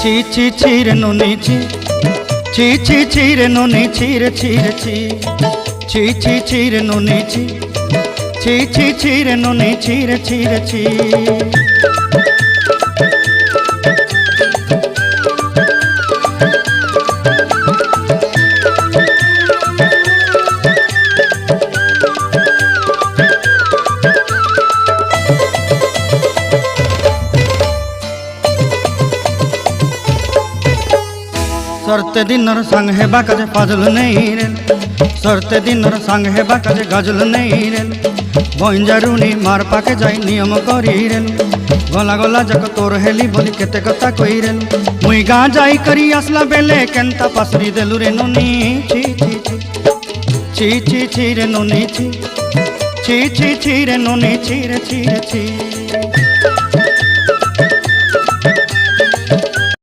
ছি ছি ছি রে নুনি ছি, ছি ছি ছি রে নুনি ছি রে ছি রে ছি, ছি ছি ছি রে নুনি ছি, ছি ছি ছি রে নুনি ছি রে ছি রে ছি। सरते दिनर संग हेबा काजे फाजल नहीं रेल, सरते दिनर संग हेबा काजे गाजल नहीं रेल, बंजारुनी मार पाके जाई नियम करी रेल, गला गला जक तोर हेली बोली केते कथा कई रेल, मुई गा जाई करी आसला बेले केंता पासरी देलु रे नुनी ची ची ची, ची ची ची रे नुनी ची, ची ची ची रे नुनी ची रे ची रे ची।